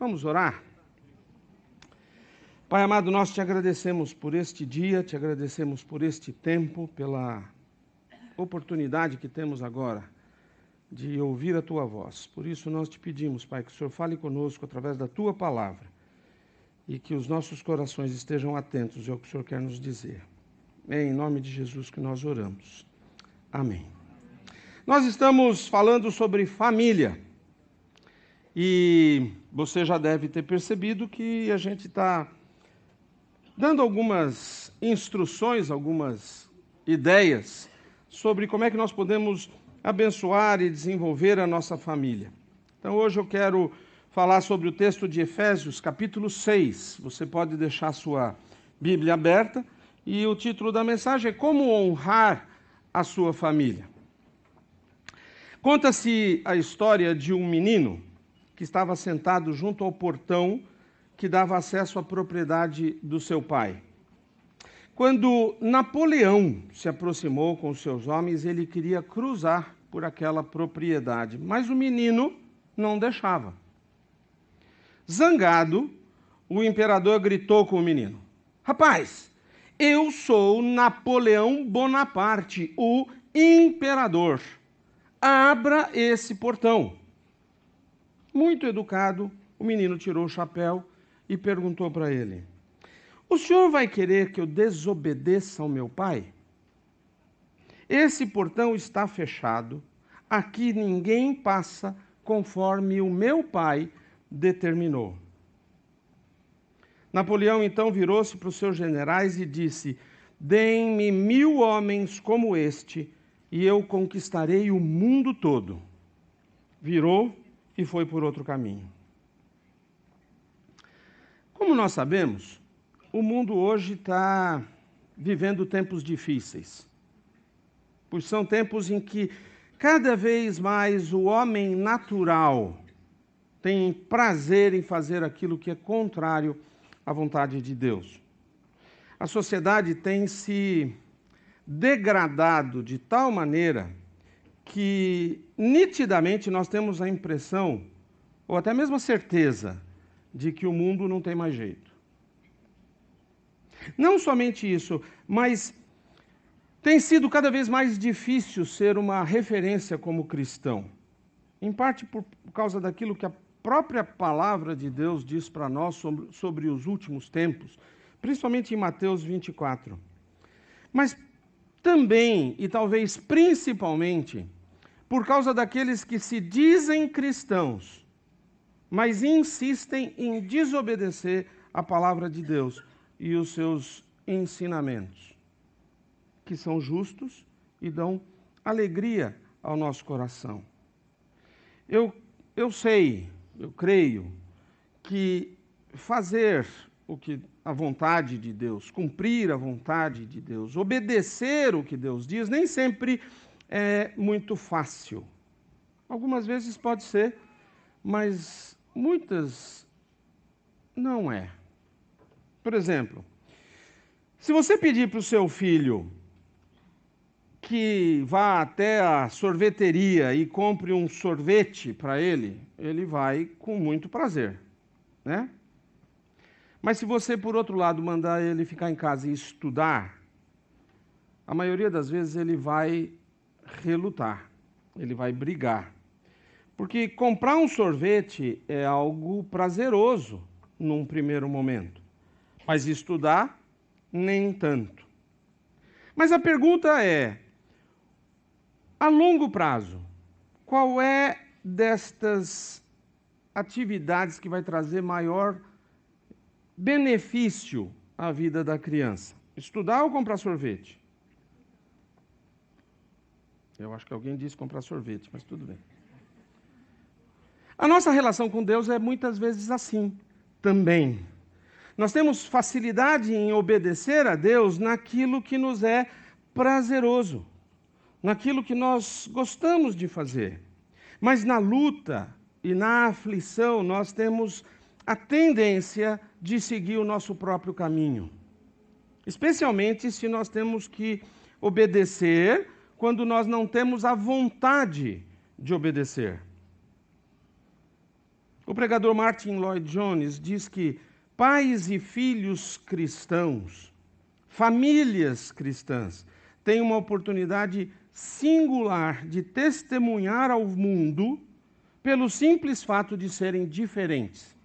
Vamos orar? Pai amado, nós te agradecemos por este dia, te agradecemos por este tempo, pela oportunidade que temos agora de ouvir a tua voz. Por isso nós te pedimos, Pai, que o Senhor fale conosco através da tua palavra e que os nossos corações estejam atentos ao que o Senhor quer nos dizer. É em nome de Jesus que nós oramos. Amém. Nós estamos falando sobre família. E você já deve ter percebido que a gente está dando algumas instruções, algumas ideias sobre como é que nós podemos abençoar e desenvolver a nossa família. Então hoje eu quero falar sobre o texto de Efésios, capítulo 6. Você pode deixar sua Bíblia aberta e o título da mensagem é Como Honrar a Sua Família. Conta-se a história de um menino que estava sentado junto ao portão que dava acesso à propriedade do seu pai. Quando Napoleão se aproximou com os seus homens, ele queria cruzar por aquela propriedade, mas o menino não deixava. Zangado, o imperador gritou com o menino: "Rapaz, eu sou Napoleão Bonaparte, o imperador. Abra esse portão." Muito educado, o menino tirou o chapéu e perguntou para ele: "O senhor vai querer que eu desobedeça ao meu pai? Esse portão está fechado, aqui ninguém passa conforme o meu pai determinou." Napoleão então virou-se para os seus generais e disse: "Deem-me 1000 homens como este, e eu conquistarei o mundo todo." Virou e foi por outro caminho. Como nós sabemos, o mundo hoje está vivendo tempos difíceis, pois são tempos em que cada vez mais o homem natural tem prazer em fazer aquilo que é contrário à vontade de Deus. A sociedade tem se degradado de tal maneira que nitidamente nós temos a impressão, ou até mesmo a certeza, de que o mundo não tem mais jeito. Não somente isso, mas tem sido cada vez mais difícil ser uma referência como cristão. Em parte por causa daquilo que a própria palavra de Deus diz para nós sobre os últimos tempos, principalmente em Mateus 24. Mas também, e talvez principalmente, por causa daqueles que se dizem cristãos, mas insistem em desobedecer a palavra de Deus e os seus ensinamentos, que são justos e dão alegria ao nosso coração. Eu sei, eu creio, que fazer o que a vontade de Deus, cumprir a vontade de Deus, obedecer o que Deus diz, nem sempre é muito fácil. Algumas vezes pode ser, mas muitas não é. Por exemplo, se você pedir para o seu filho que vá até a sorveteria e compre um sorvete para ele, ele vai com muito prazer, né? Mas se você, por outro lado, mandar ele ficar em casa e estudar, a maioria das vezes ele vai relutar, ele vai brigar. Porque comprar um sorvete é algo prazeroso num primeiro momento, mas estudar, nem tanto. Mas a pergunta é, a longo prazo, qual é destas atividades que vai trazer maior benefício à vida da criança? Estudar ou comprar sorvete? Eu acho que alguém disse comprar sorvete, mas tudo bem. A nossa relação com Deus é muitas vezes assim também. Nós temos facilidade em obedecer a Deus naquilo que nos é prazeroso, naquilo que nós gostamos de fazer. Mas na luta e na aflição, nós temos a tendência de seguir o nosso próprio caminho. Especialmente se nós temos que obedecer quando nós não temos a vontade de obedecer. O pregador Martin Lloyd Jones diz que pais e filhos cristãos, famílias cristãs, têm uma oportunidade singular de testemunhar ao mundo pelo simples fato de serem diferentes.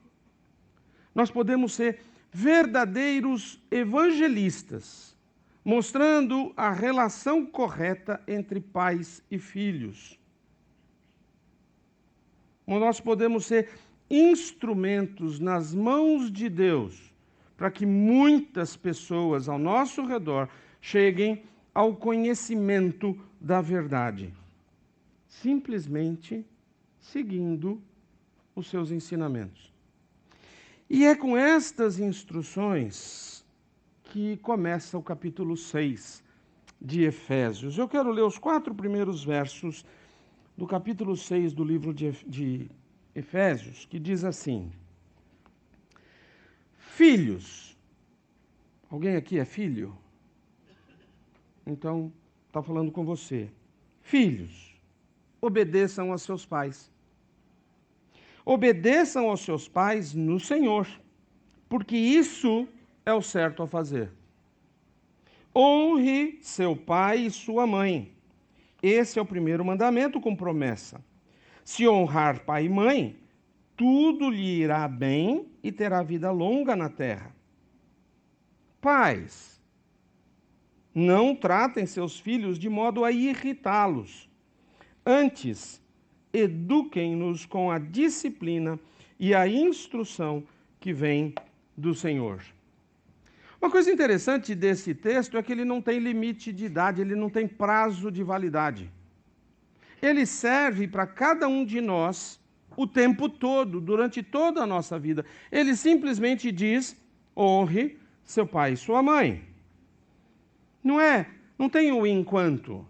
Nós podemos ser verdadeiros evangelistas, mostrando a relação correta entre pais e filhos. Nós podemos ser instrumentos nas mãos de Deus para que muitas pessoas ao nosso redor cheguem ao conhecimento da verdade, simplesmente seguindo os seus ensinamentos. E é com estas instruções que começa o capítulo 6 de Efésios. Eu quero ler os 4 primeiros versos do capítulo 6 do livro de Efésios, que diz assim: Filhos. Alguém aqui é filho? Então, está falando com você. Filhos, obedeçam aos seus pais. Obedeçam aos seus pais no Senhor, porque isso é o certo a fazer. Honre seu pai e sua mãe. Esse é o primeiro mandamento com promessa. Se honrar pai e mãe, tudo lhe irá bem e terá vida longa na terra. Pais, não tratem seus filhos de modo a irritá-los. Antes, eduquem-nos com a disciplina e a instrução que vem do Senhor. Uma coisa interessante desse texto é que ele não tem limite de idade, ele não tem prazo de validade. Ele serve para cada um de nós o tempo todo, durante toda a nossa vida. Ele simplesmente diz: honre seu pai e sua mãe. Não tem um enquanto,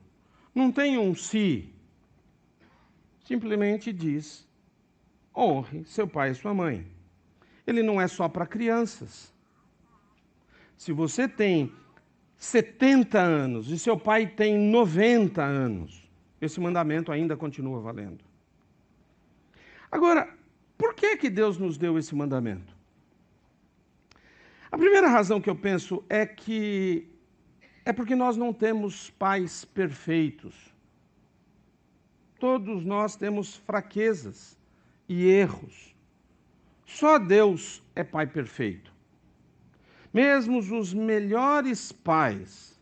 não tem um se. Simplesmente diz: honre seu pai e sua mãe. Ele não é só para crianças. Se você tem 70 anos e seu pai tem 90 anos, esse mandamento ainda continua valendo. Agora, por que Deus nos deu esse mandamento? A primeira razão que eu penso é porque nós não temos pais perfeitos. Todos nós temos fraquezas e erros. Só Deus é pai perfeito. Mesmo os melhores pais,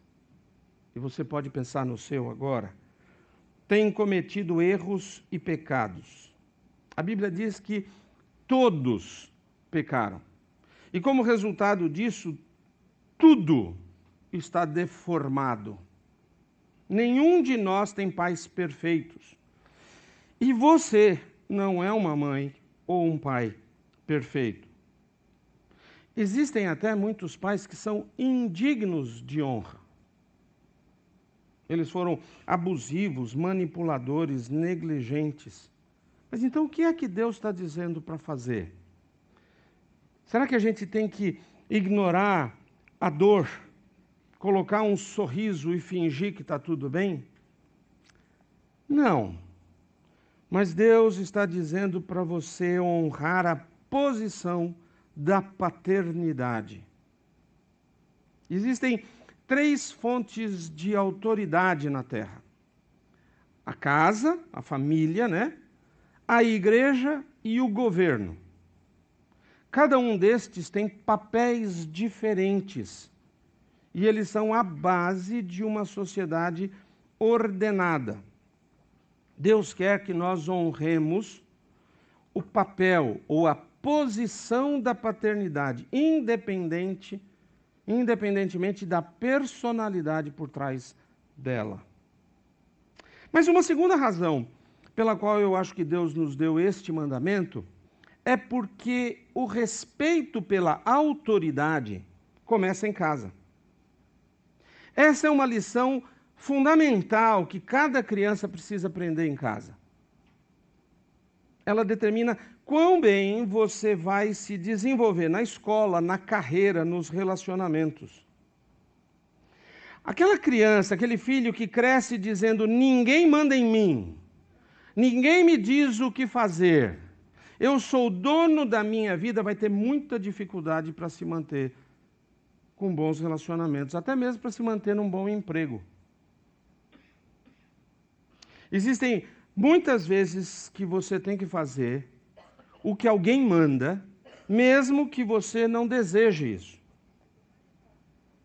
e você pode pensar no seu agora, têm cometido erros e pecados. A Bíblia diz que todos pecaram. E como resultado disso, tudo está deformado. Nenhum de nós tem pais perfeitos. E você não é uma mãe ou um pai perfeito. Existem até muitos pais que são indignos de honra. Eles foram abusivos, manipuladores, negligentes. Mas então o que é que Deus está dizendo para fazer? Será que a gente tem que ignorar a dor, colocar um sorriso e fingir que está tudo bem? Não. Mas Deus está dizendo para você honrar a posição da paternidade. Existem 3 fontes de autoridade na terra: a casa, a família, a igreja e o governo. Cada um destes tem papéis diferentes e eles são a base de uma sociedade ordenada. Deus quer que nós honremos o papel ou a posição da paternidade, independentemente da personalidade por trás dela. Mas uma segunda razão pela qual eu acho que Deus nos deu este mandamento é porque o respeito pela autoridade começa em casa. Essa é uma lição fundamental que cada criança precisa aprender em casa. Ela determina quão bem você vai se desenvolver na escola, na carreira, nos relacionamentos. Aquela criança, aquele filho que cresce dizendo: ninguém manda em mim, ninguém me diz o que fazer, eu sou dono da minha vida, vai ter muita dificuldade para se manter com bons relacionamentos, até mesmo para se manter num bom emprego. Existem muitas vezes que você tem que fazer o que alguém manda, mesmo que você não deseje isso.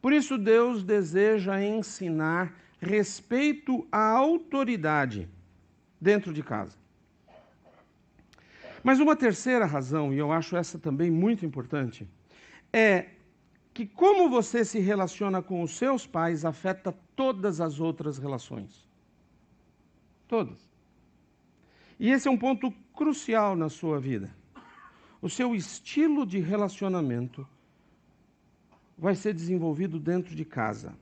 Por isso Deus deseja ensinar respeito à autoridade dentro de casa. Mas uma terceira razão, e eu acho essa também muito importante, é que como você se relaciona com os seus pais afeta todas as outras relações. Todas. E esse é um ponto crucial na sua vida. O seu estilo de relacionamento vai ser desenvolvido dentro de casa.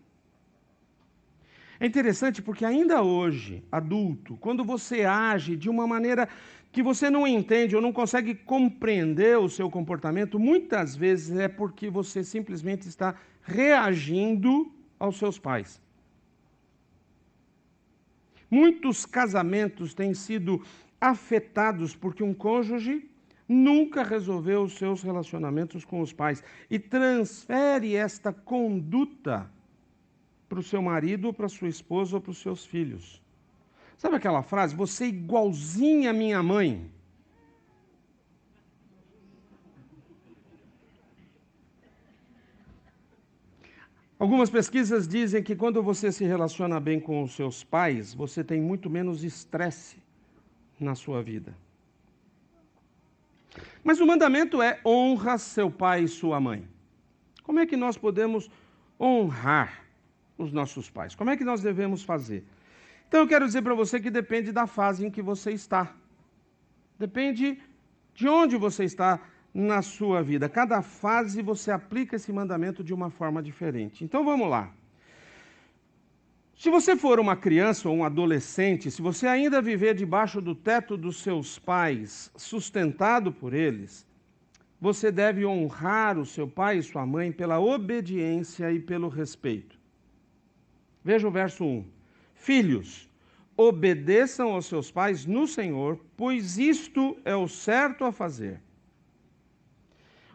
É interessante porque ainda hoje, adulto, quando você age de uma maneira que você não entende ou não consegue compreender o seu comportamento, muitas vezes é porque você simplesmente está reagindo aos seus pais. Muitos casamentos têm sido afetados porque um cônjuge nunca resolveu os seus relacionamentos com os pais e transfere esta conduta para o seu marido, ou para a sua esposa, ou para os seus filhos. Sabe aquela frase, você é igualzinha à minha mãe? Algumas pesquisas dizem que quando você se relaciona bem com os seus pais, você tem muito menos estresse na sua vida. Mas o mandamento é honra seu pai e sua mãe. Como é que nós podemos honrar os nossos pais? Como é que nós devemos fazer? Então eu quero dizer para você que depende da fase em que você está. Depende de onde você está na sua vida. Cada fase você aplica esse mandamento de uma forma diferente. Então vamos lá. Se você for uma criança ou um adolescente, se você ainda viver debaixo do teto dos seus pais, sustentado por eles, você deve honrar o seu pai e sua mãe pela obediência e pelo respeito. Veja o verso 1. Filhos, obedeçam aos seus pais no Senhor, pois isto é o certo a fazer.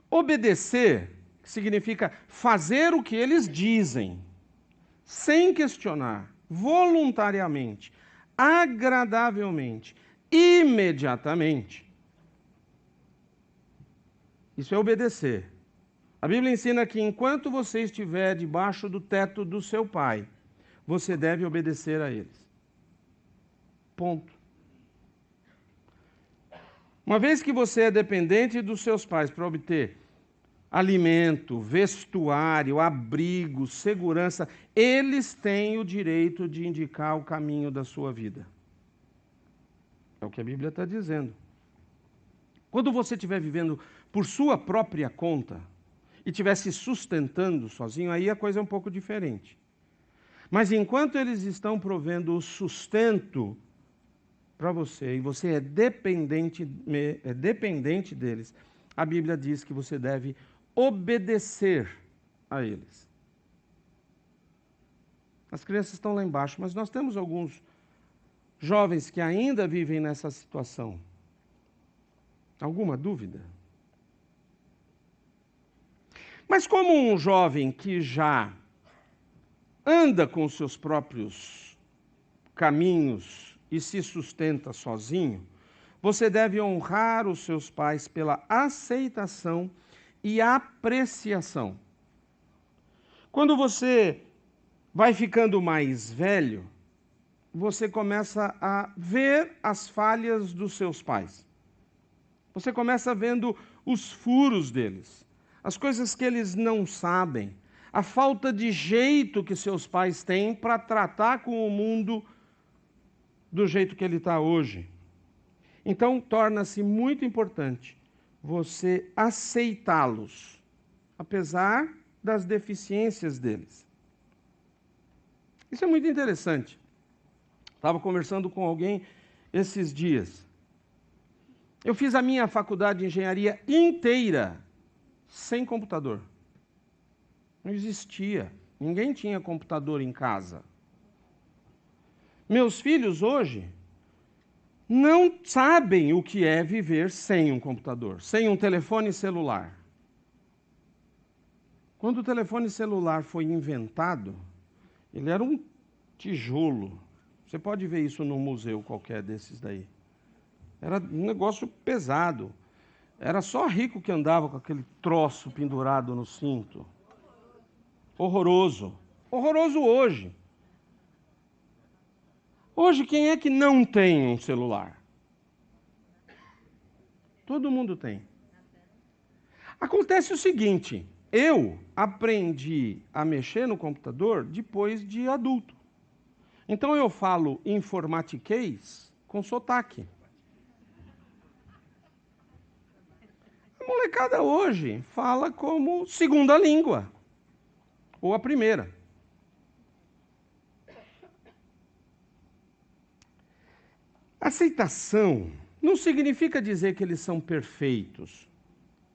Obedecer significa fazer o que eles dizem, sem questionar, voluntariamente, agradavelmente, imediatamente. Isso é obedecer. A Bíblia ensina que enquanto você estiver debaixo do teto do seu pai, você deve obedecer a eles. Ponto. Uma vez que você é dependente dos seus pais para obter alimento, vestuário, abrigo, segurança, eles têm o direito de indicar o caminho da sua vida. É o que a Bíblia está dizendo. Quando você estiver vivendo por sua própria conta e estiver se sustentando sozinho, aí a coisa é um pouco diferente. Mas enquanto eles estão provendo o sustento para você e você é dependente deles, a Bíblia diz que você deve obedecer a eles. As crianças estão lá embaixo, mas nós temos alguns jovens que ainda vivem nessa situação. Alguma dúvida? Mas como um jovem que já anda com os seus próprios caminhos e se sustenta sozinho, você deve honrar os seus pais pela aceitação e apreciação. Quando você vai ficando mais velho, você começa a ver as falhas dos seus pais. Você começa vendo os furos deles, as coisas que eles não sabem, a falta de jeito que seus pais têm para tratar com o mundo do jeito que ele está hoje. Então, torna-se muito importante você aceitá-los, apesar das deficiências deles. Isso é muito interessante. Estava conversando com alguém esses dias. Eu fiz a minha faculdade de engenharia inteira sem computador. Não existia. Ninguém tinha computador em casa. Meus filhos hoje não sabem o que é viver sem um computador, sem um telefone celular. Quando o telefone celular foi inventado, ele era um tijolo. Você pode ver isso num museu qualquer desses daí. Era um negócio pesado. Era só rico que andava com aquele troço pendurado no cinto. Horroroso. Horroroso hoje. Hoje, quem é que não tem um celular? Todo mundo tem. Acontece o seguinte, eu aprendi a mexer no computador depois de adulto. Então eu falo informatiquês com sotaque. A molecada hoje fala como segunda língua, ou a primeira. Aceitação não significa dizer que eles são perfeitos.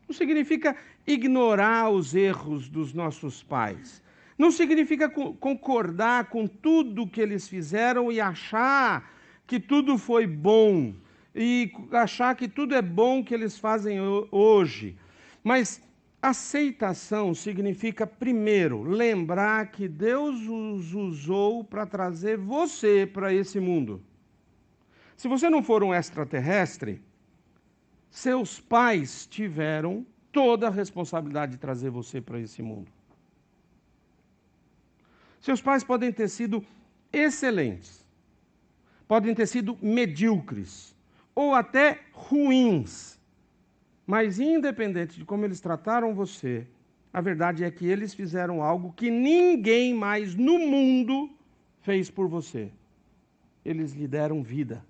Não significa ignorar os erros dos nossos pais. Não significa concordar com tudo que eles fizeram e achar que tudo foi bom. E achar que tudo é bom que eles fazem hoje. Mas aceitação significa, primeiro, lembrar que Deus os usou para trazer você para esse mundo. Se você não for um extraterrestre, seus pais tiveram toda a responsabilidade de trazer você para esse mundo. Seus pais podem ter sido excelentes, podem ter sido medíocres, ou até ruins. Mas independente de como eles trataram você, a verdade é que eles fizeram algo que ninguém mais no mundo fez por você. Eles lhe deram vida.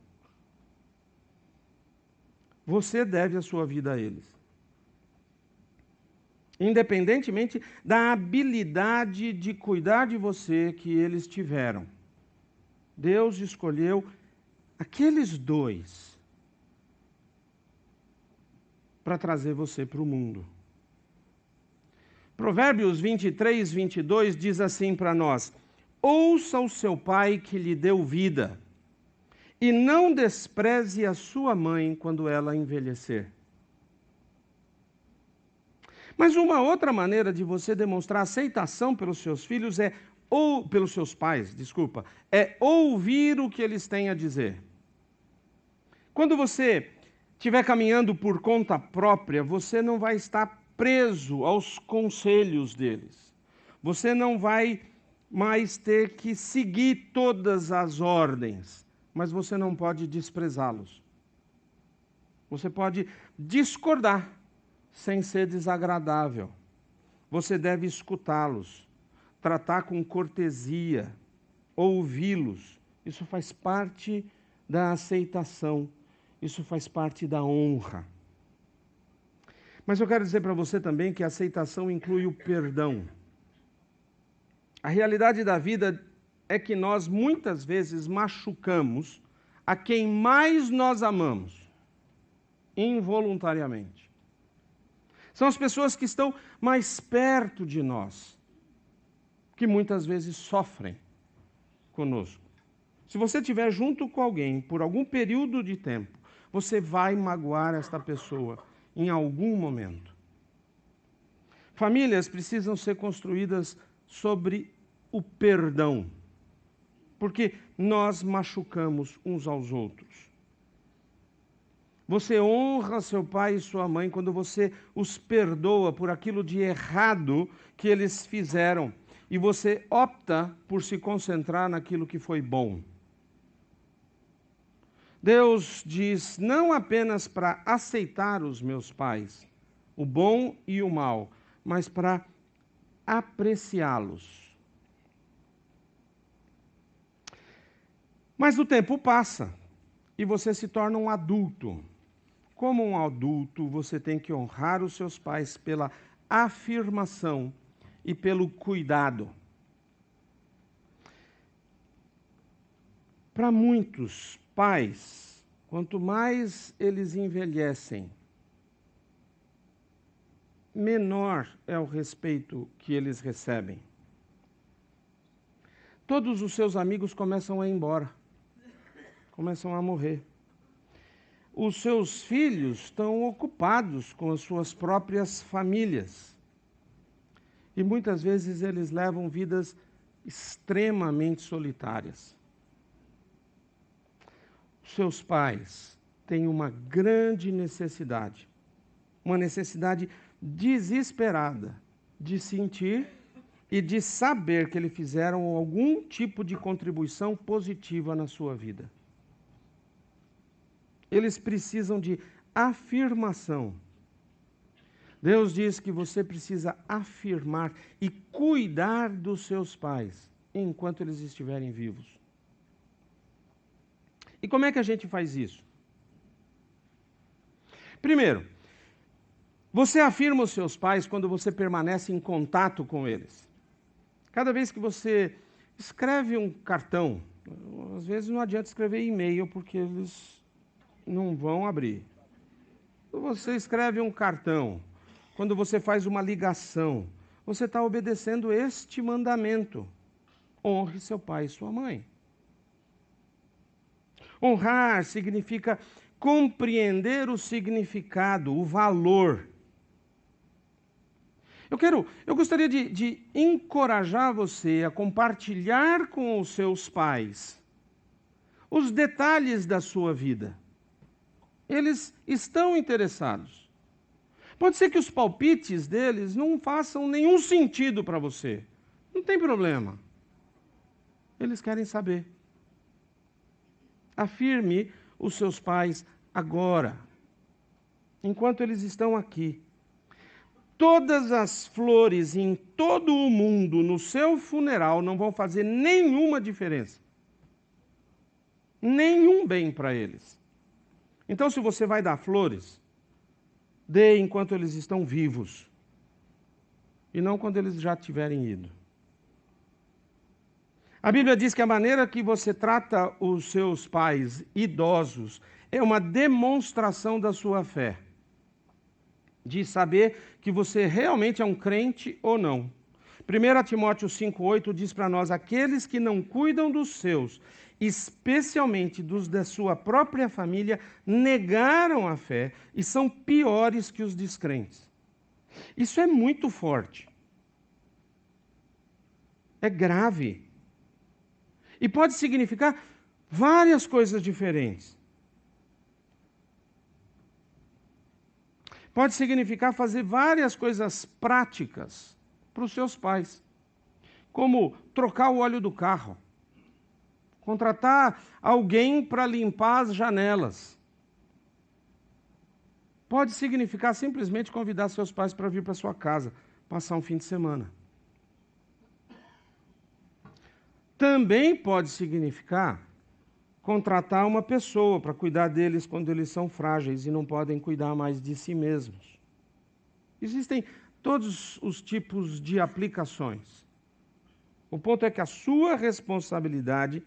Você deve a sua vida a eles. Independentemente da habilidade de cuidar de você que eles tiveram. Deus escolheu aqueles dois para trazer você para o mundo. Provérbios 23, 22 diz assim para nós: ouça o seu pai que lhe deu vida, e não despreze a sua mãe quando ela envelhecer. Mas uma outra maneira de você demonstrar aceitação pelos seus filhos ou pelos seus pais, desculpa, é ouvir o que eles têm a dizer. Quando você estiver caminhando por conta própria, você não vai estar preso aos conselhos deles. Você não vai mais ter que seguir todas as ordens. Mas você não pode desprezá-los. Você pode discordar sem ser desagradável. Você deve escutá-los, tratar com cortesia, ouvi-los. Isso faz parte da aceitação, isso faz parte da honra. Mas eu quero dizer para você também que a aceitação inclui o perdão. A realidade da vida é que nós muitas vezes machucamos a quem mais nós amamos, involuntariamente. São as pessoas que estão mais perto de nós, que muitas vezes sofrem conosco. Se você estiver junto com alguém por algum período de tempo, você vai magoar esta pessoa em algum momento. Famílias precisam ser construídas sobre o perdão. Porque nós machucamos uns aos outros. Você honra seu pai e sua mãe quando você os perdoa por aquilo de errado que eles fizeram. E você opta por se concentrar naquilo que foi bom. Deus diz não apenas para aceitar os meus pais, o bom e o mal, mas para apreciá-los. Mas o tempo passa e você se torna um adulto. Como um adulto, você tem que honrar os seus pais pela afirmação e pelo cuidado. Para muitos pais, quanto mais eles envelhecem, menor é o respeito que eles recebem. Todos os seus amigos começam a ir embora. Começam a morrer. os seus filhos estão ocupados com as suas próprias famílias. E muitas vezes eles levam vidas extremamente solitárias. Os seus pais têm uma grande necessidade, uma necessidade desesperada de sentir e de saber que eles fizeram algum tipo de contribuição positiva na sua vida. Eles precisam de afirmação. Deus diz que você precisa afirmar e cuidar dos seus pais enquanto eles estiverem vivos. E como é que a gente faz isso? Primeiro, você afirma os seus pais quando você permanece em contato com eles. Cada vez que você escreve um cartão, às vezes não adianta escrever e-mail porque eles não vão abrir. Quando você escreve um cartão, quando você faz uma ligação, você está obedecendo este mandamento: honre seu pai e sua mãe. Honrar significa compreender o significado, o valor. Eu gostaria de encorajar você a compartilhar com os seus pais os detalhes da sua vida. Eles estão interessados. Pode ser que os palpites deles não façam nenhum sentido para você. Não tem problema. Eles querem saber. Afirme os seus pais agora, enquanto eles estão aqui. Todas as flores em todo o mundo no seu funeral não vão fazer nenhuma diferença. Nenhum bem para eles. Então, se você vai dar flores, dê enquanto eles estão vivos. E não quando eles já tiverem ido. A Bíblia diz que a maneira que você trata os seus pais idosos é uma demonstração da sua fé. De saber que você realmente é um crente ou não. 1 Timóteo 5,8 diz para nós: aqueles que não cuidam dos seus, especialmente dos da sua própria família, negaram a fé e são piores que os descrentes. Isso é muito forte. É grave. E pode significar várias coisas diferentes. Pode significar fazer várias coisas práticas para os seus pais, como trocar o óleo do carro, contratar alguém para limpar as janelas. Pode significar simplesmente convidar seus pais para vir para sua casa, passar um fim de semana. Também pode significar contratar uma pessoa para cuidar deles quando eles são frágeis e não podem cuidar mais de si mesmos. Existem todos os tipos de aplicações. O ponto é que a sua responsabilidade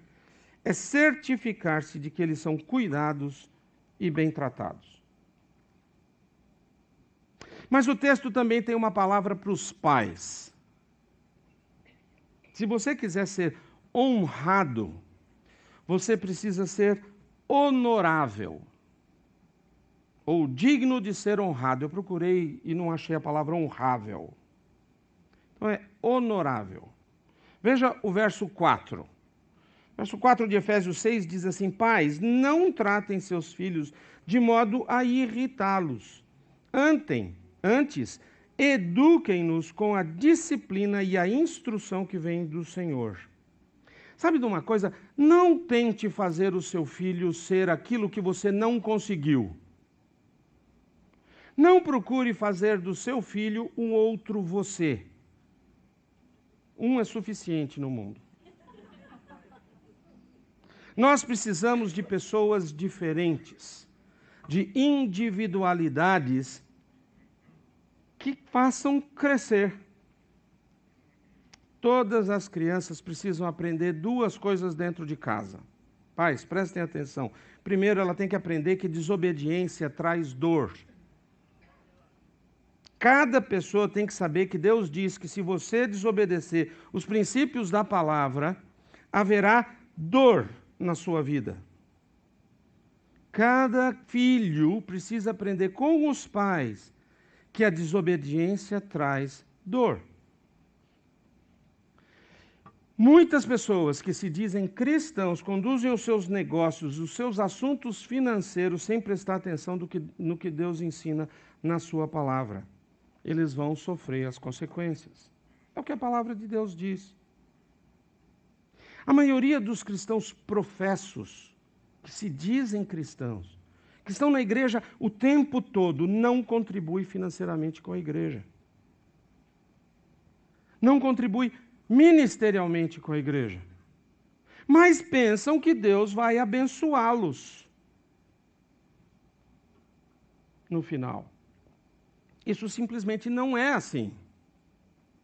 é certificar-se de que eles são cuidados e bem tratados. Mas o texto também tem uma palavra para os pais. Se você quiser ser honrado, você precisa ser honorável, ou digno de ser honrado. Eu procurei e não achei a palavra honrável. Então é honorável. Veja o verso 4. Verso 4 de Efésios 6 diz assim: pais, não tratem seus filhos de modo a irritá-los. Antes, eduquem-nos com a disciplina e a instrução que vem do Senhor. Sabe de uma coisa? Não tente fazer o seu filho ser aquilo que você não conseguiu. Não procure fazer do seu filho um outro você. Um é suficiente no mundo. Nós precisamos de pessoas diferentes, de individualidades que façam crescer. Todas as crianças precisam aprender duas coisas dentro de casa. Pais, prestem atenção. Primeiro, ela tem que aprender que desobediência traz dor. Cada pessoa tem que saber que Deus diz que se você desobedecer os princípios da palavra, haverá dor na sua vida. Cada filho precisa aprender com os pais que a desobediência traz dor. Muitas pessoas que se dizem cristãos conduzem os seus negócios, os seus assuntos financeiros sem prestar atenção no que Deus ensina na sua palavra. Eles vão sofrer as consequências. É o que a palavra de Deus diz. A maioria dos cristãos professos, que se dizem cristãos, que estão na igreja o tempo todo, não contribui financeiramente com a igreja. Não contribui ministerialmente com a igreja. Mas pensam que Deus vai abençoá-los no final. Isso simplesmente não é assim.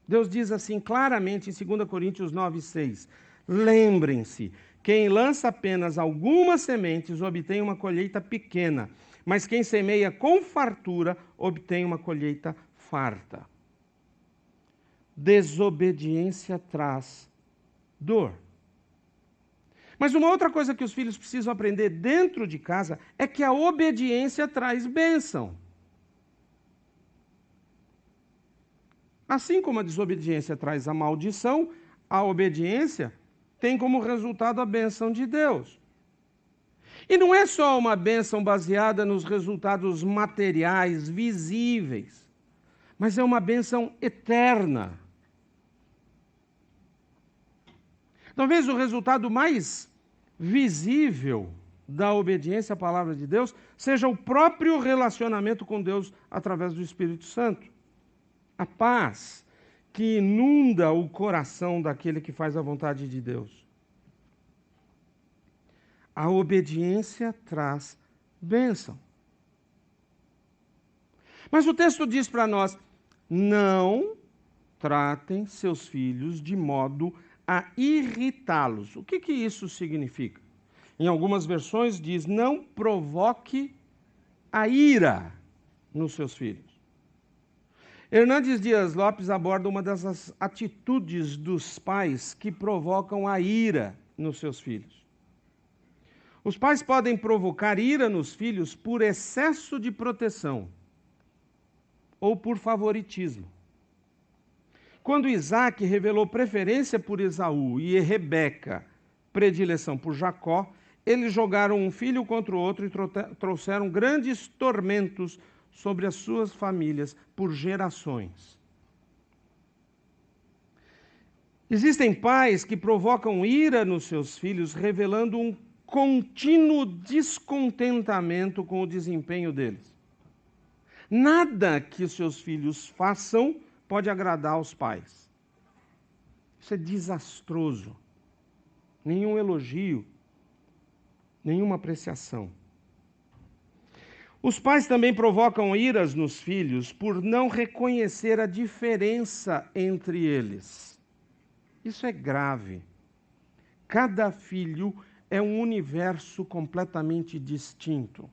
Deus diz assim claramente em 2 Coríntios 9:6. Lembrem-se, quem lança apenas algumas sementes obtém uma colheita pequena, mas quem semeia com fartura obtém uma colheita farta. Desobediência traz dor. Mas uma outra coisa que os filhos precisam aprender dentro de casa é que a obediência traz bênção. Assim como a desobediência traz a maldição, a obediência tem como resultado a bênção de Deus. E não é só uma bênção baseada nos resultados materiais, visíveis, mas é uma bênção eterna. Talvez o resultado mais visível da obediência à palavra de Deus seja o próprio relacionamento com Deus através do Espírito Santo. A paz que inunda o coração daquele que faz a vontade de Deus. A obediência traz bênção. Mas o texto diz para nós: não tratem seus filhos de modo a irritá-los. O que isso significa? Em algumas versões diz: não provoque a ira nos seus filhos. Hernandes Dias Lopes aborda uma dessas atitudes dos pais que provocam a ira nos seus filhos. Os pais podem provocar ira nos filhos por excesso de proteção ou por favoritismo. Quando Isaac revelou preferência por Esaú e Rebeca predileção por Jacó, eles jogaram um filho contra o outro e trouxeram grandes tormentos sobre as suas famílias por gerações. Existem pais que provocam ira nos seus filhos, revelando um contínuo descontentamento com o desempenho deles. Nada que os seus filhos façam pode agradar aos pais. Isso é desastroso. Nenhum elogio, nenhuma apreciação. Os pais também provocam iras nos filhos por não reconhecer a diferença entre eles. Isso é grave. Cada filho é um universo completamente distinto.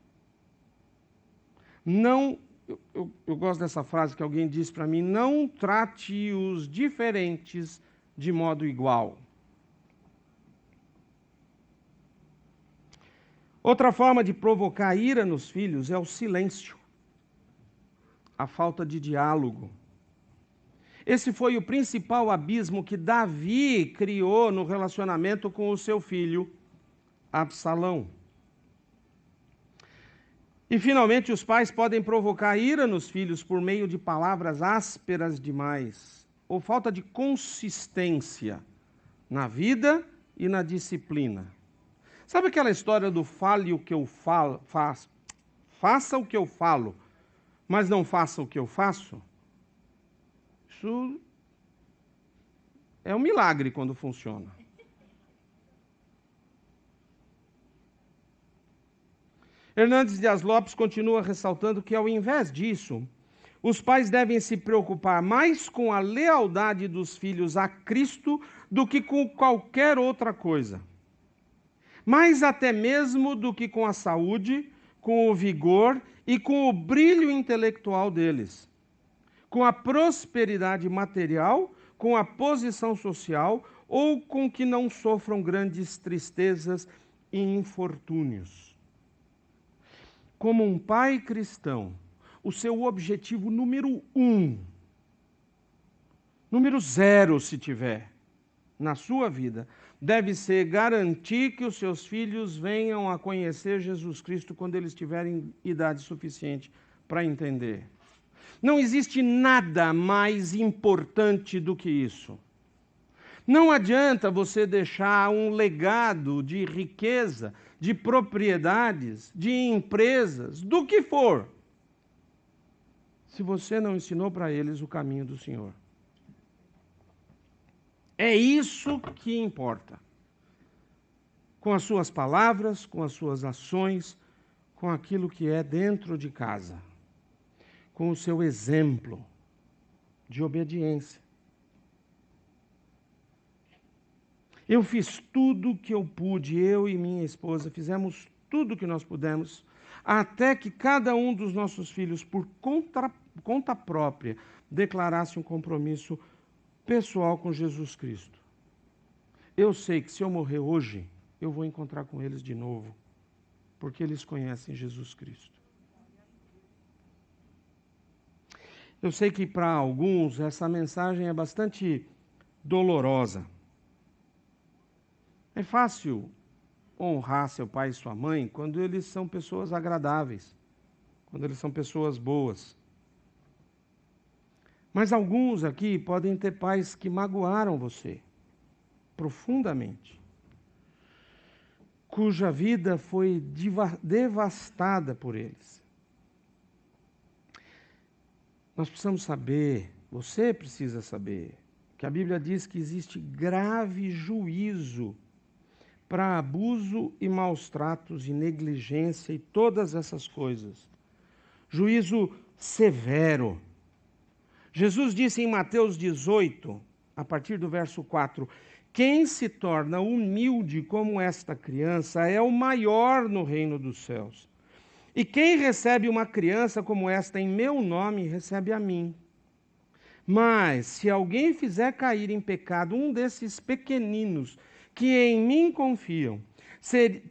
Eu gosto dessa frase que alguém disse para mim: não trate os diferentes de modo igual. Outra forma de provocar ira nos filhos é o silêncio, a falta de diálogo. Esse foi o principal abismo que Davi criou no relacionamento com o seu filho Absalão. E, finalmente, os pais podem provocar ira nos filhos por meio de palavras ásperas demais, ou falta de consistência na vida e na disciplina. Sabe aquela história do fale o que eu falo, faça o que eu falo, mas não faça o que eu faço? Isso é um milagre quando funciona. Hernandes Dias Lopes continua ressaltando que, ao invés disso, os pais devem se preocupar mais com a lealdade dos filhos a Cristo do que com qualquer outra coisa. Mais até mesmo do que com a saúde, com o vigor e com o brilho intelectual deles, com a prosperidade material, com a posição social ou com que não sofram grandes tristezas e infortúnios. como um pai cristão, o seu objetivo número 1, número 0, se tiver, na sua vida, deve ser garantir que os seus filhos venham a conhecer Jesus Cristo quando eles tiverem idade suficiente para entender. Não existe nada mais importante do que isso. Não adianta você deixar um legado de riqueza, de propriedades, de empresas, do que for, se você não ensinou para eles o caminho do Senhor. É isso que importa. Com as suas palavras, com as suas ações, com aquilo que é dentro de casa, com o seu exemplo de obediência. Eu fiz tudo o que eu pude, eu e minha esposa, fizemos tudo o que nós pudemos, até que cada um dos nossos filhos, por conta própria, declarasse um compromisso pessoal com Jesus Cristo. Eu sei que se eu morrer hoje, eu vou encontrar com eles de novo, porque eles conhecem Jesus Cristo. Eu sei que para alguns essa mensagem é bastante dolorosa. É fácil honrar seu pai e sua mãe quando eles são pessoas agradáveis, quando eles são pessoas boas. Mas alguns aqui podem ter pais que magoaram você profundamente, cuja vida foi devastada por eles. Nós precisamos saber, você precisa saber, que a Bíblia diz que existe grave juízo para abuso e maus tratos e negligência e todas essas coisas. Juízo severo. Jesus disse em Mateus 18, a partir do verso 4, quem se torna humilde como esta criança é o maior no reino dos céus. E quem recebe uma criança como esta em meu nome, recebe a mim. Mas se alguém fizer cair em pecado um desses pequeninos que em mim confiam,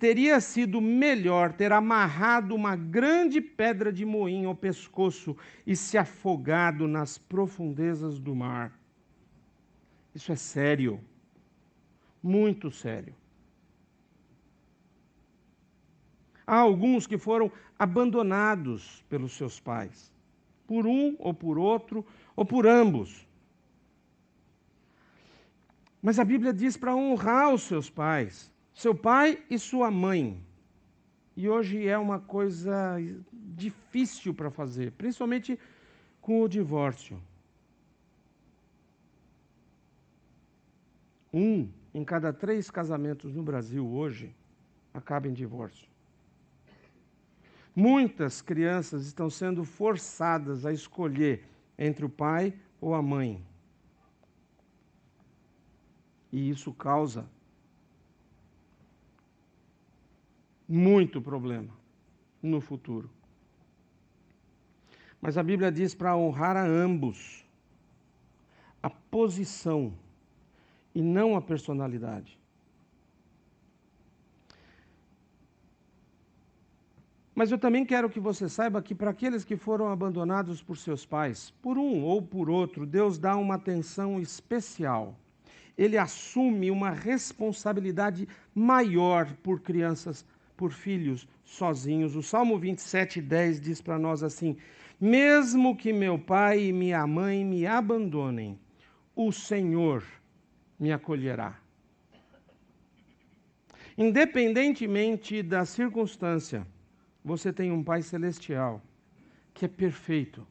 teria sido melhor ter amarrado uma grande pedra de moinho ao pescoço e se afogado nas profundezas do mar. Isso é sério, muito sério. Há alguns que foram abandonados pelos seus pais, por um ou por outro, ou por ambos. Mas a Bíblia diz para honrar os seus pais, seu pai e sua mãe. E hoje é uma coisa difícil para fazer, principalmente com o divórcio. 1 em cada 3 casamentos no Brasil hoje acaba em divórcio. Muitas crianças estão sendo forçadas a escolher entre o pai ou a mãe. E isso causa muito problema no futuro. Mas a Bíblia diz para honrar a ambos a posição e não a personalidade. Mas eu também quero que você saiba que para aqueles que foram abandonados por seus pais, por um ou por outro, Deus dá uma atenção especial. Ele assume uma responsabilidade maior por crianças, por filhos sozinhos. O Salmo 27:10 diz para nós assim: mesmo que meu pai e minha mãe me abandonem, o Senhor me acolherá. Independentemente da circunstância, você tem um Pai celestial que é perfeito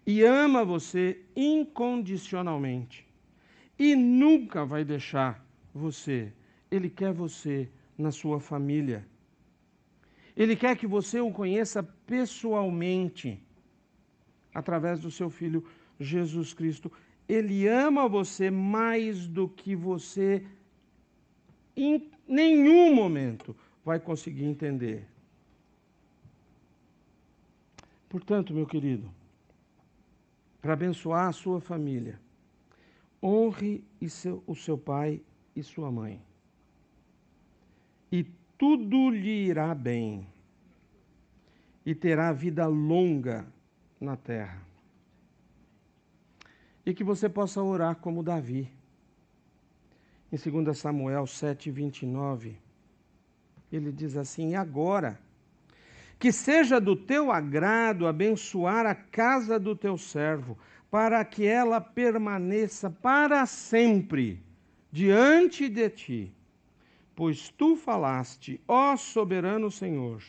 e ama você incondicionalmente e nunca vai deixar você. Ele quer você na sua família. Ele quer que você o conheça pessoalmente através do seu Filho Jesus Cristo. Ele ama você mais do que você em nenhum momento vai conseguir entender. Portanto, meu querido, para abençoar a sua família, honre o seu pai e sua mãe. E tudo lhe irá bem. e terá vida longa na terra. E que você possa orar como Davi. Em 2 Samuel 7:29, ele diz assim: e agora, que seja do teu agrado abençoar a casa do teu servo, para que ela permaneça para sempre diante de ti. Pois tu falaste, ó soberano Senhor,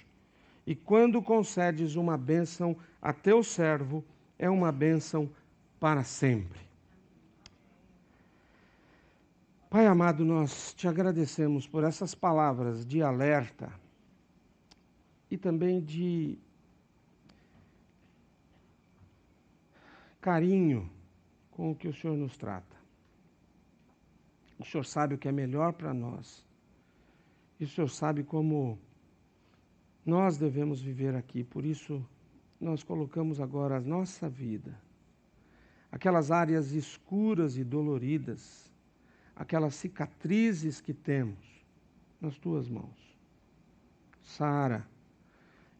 e quando concedes uma bênção a teu servo, é uma bênção para sempre. Pai amado, nós te agradecemos por essas palavras de alerta e também de carinho com o que o Senhor nos trata. O Senhor sabe o que é melhor para nós. E o Senhor sabe como nós devemos viver aqui. Por isso, nós colocamos agora a nossa vida, aquelas áreas escuras e doloridas, aquelas cicatrizes que temos, nas tuas mãos. Sara,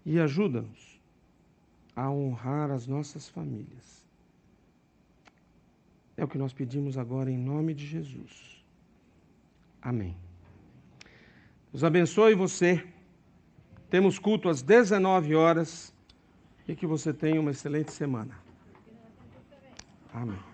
e ajuda-nos a honrar as nossas famílias. É o que nós pedimos agora em nome de Jesus. Amém. Deus abençoe você. Temos culto às 19 horas e que você tenha uma excelente semana. Amém.